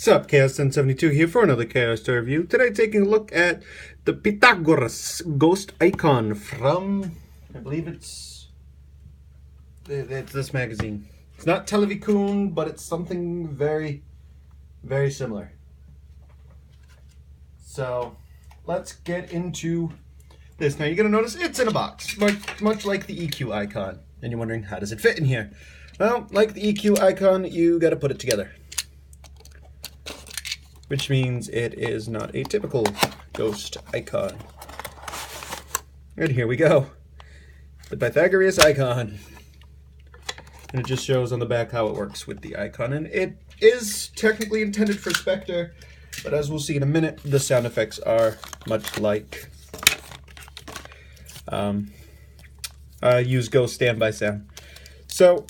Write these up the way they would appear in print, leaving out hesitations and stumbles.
Sup, Chaos1072 here for another Chaos Star review. Today taking a look at the Pythagorus Ghost Eyecon from, I believe it's this magazine. It's not Televicoon, but it's something very, very similar. So, let's get into this. Now you're going to notice it's in a box, much like the EQ Eyecon. And you're wondering, how does it fit in here? Well, like the EQ Eyecon, you got to put it together. Which means it is not a typical Ghost Eyecon. And here we go. The Pythagorus Eyecon. And it just shows on the back how it works with the Eyecon. And it is technically intended for Spectre, but as we'll see in a minute, the sound effects are much like use Ghost standby sound. So,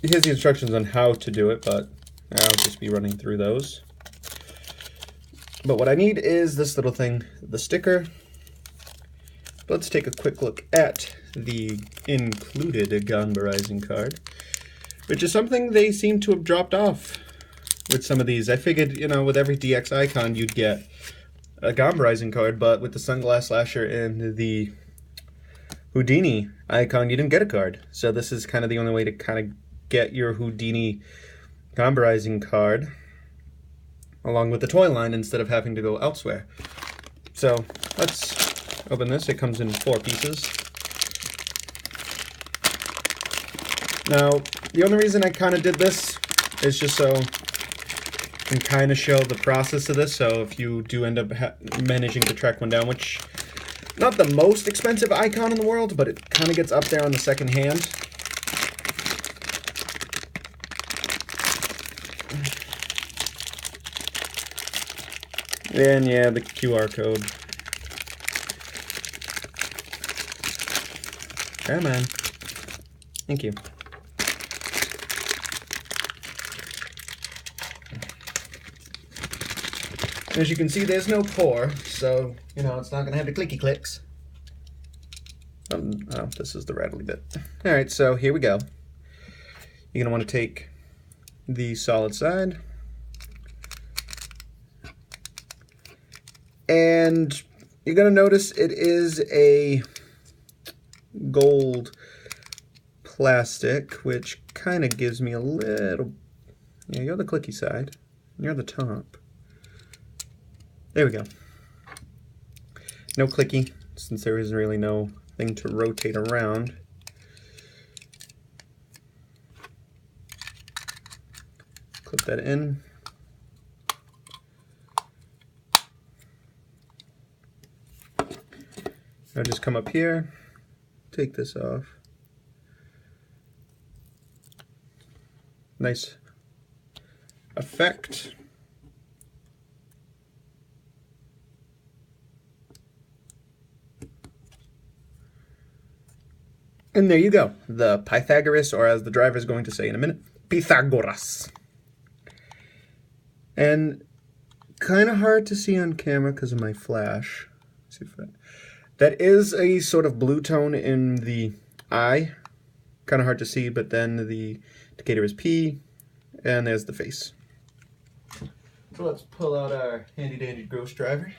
here's the instructions on how to do it, but I'll just be running through those. But what I need is this little thing, the sticker. Let's take a quick look at the included Ganbarizing card, which is something they seem to have dropped off with some of these. I figured, you know, with every DX Eyecon you'd get a Ganbarizing card, but with the Sunglass Slasher and the Houdini Eyecon, you didn't get a card. So this is kind of the only way to kind of get your Houdini Ganbarizing card along with the toy line instead of having to go elsewhere. So let's open this. It comes in 4 pieces. Now the only reason I kind of did this is just so I can kind of show the process of this. So if you do end up managing to track one down, which not the most expensive Eyecon in the world, but it kind of gets up there on the second hand. And yeah, the QR code. Come on. Thank you. As you can see, there's no pour, so, you know, it's not going to have the clicky clicks. Oh, this is the rattly bit. Alright, so here we go. You're going to want to take the solid side. And you're going to notice it is a gold plastic, which kind of gives me a little... Yeah, you're the clicky side. You're the top. There we go. No clicky, since there is really no thing to rotate around. Clip that in. I'll just come up here, take this off. Nice effect. And there you go, the Pythagorus, or as the driver is going to say in a minute, Pythagorus. And kind of hard to see on camera because of my flash. Let's see if that is a sort of blue tone in the eye. Kind of hard to see, but then the indicator is P, and there's the face. So let's pull out our handy dandy Ghost driver.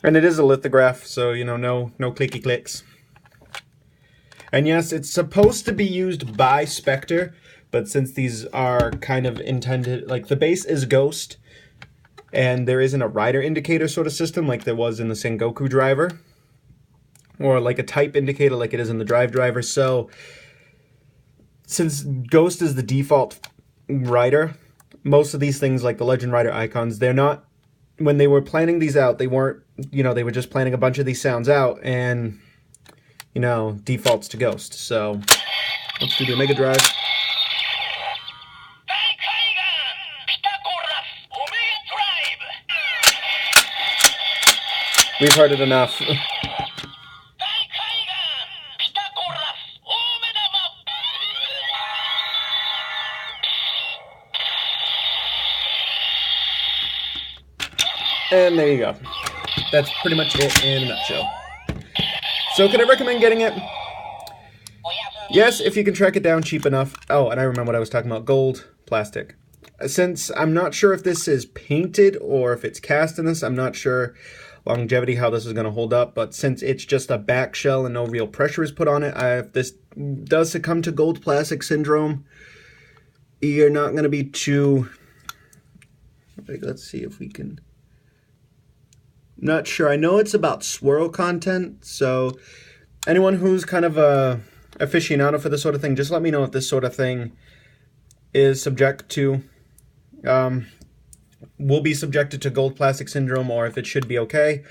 And it is a lithograph, so, you know, no clicky clicks. And yes, it's supposed to be used by Spectre, but since these are kind of intended, like the base is Ghost, and there isn't a rider indicator sort of system like there was in the Sengoku driver, or like a type indicator like it is in the Drive driver. So, since Ghost is the default rider, most of these things like the Legend Rider Eyecons, they're not, when they were planning these out, they weren't, you know, they were just planning a bunch of these sounds out and, you know, defaults to Ghost. So let's do the Omega Drive. We've heard it enough. And there you go. That's pretty much it in a nutshell. So can I recommend getting it? Yes, if you can track it down cheap enough. Oh, and I remember what I was talking about. Gold, plastic. Since I'm not sure if this is painted or if it's cast in this, I'm not sure longevity, how this is going to hold up. But since it's just a back shell and no real pressure is put on it, if this does succumb to gold plastic syndrome, you're not going to be too... Let's see if we can... Not sure. I know it's about swirl content, so anyone who's kind of a aficionado for this sort of thing, just let me know if this sort of thing is subject to, will be subjected to gold plastic syndrome, or if it should be okay.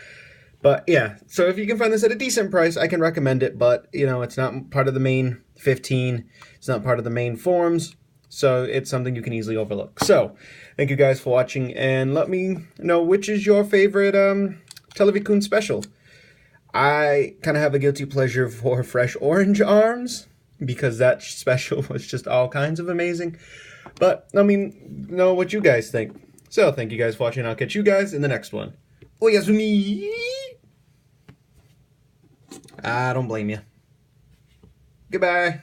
But yeah, so if you can find this at a decent price, I can recommend it, but you know, it's not part of the main 15, it's not part of the main forms, so it's something you can easily overlook. So, thank you guys for watching, and let me know which is your favorite Televikun special. I kind of have a guilty pleasure for Fresh Orange Arms, because that special was just all kinds of amazing. But, I mean, know what you guys think. So, thank you guys for watching, I'll catch you guys in the next one. Oyasumi! I don't blame you. Goodbye.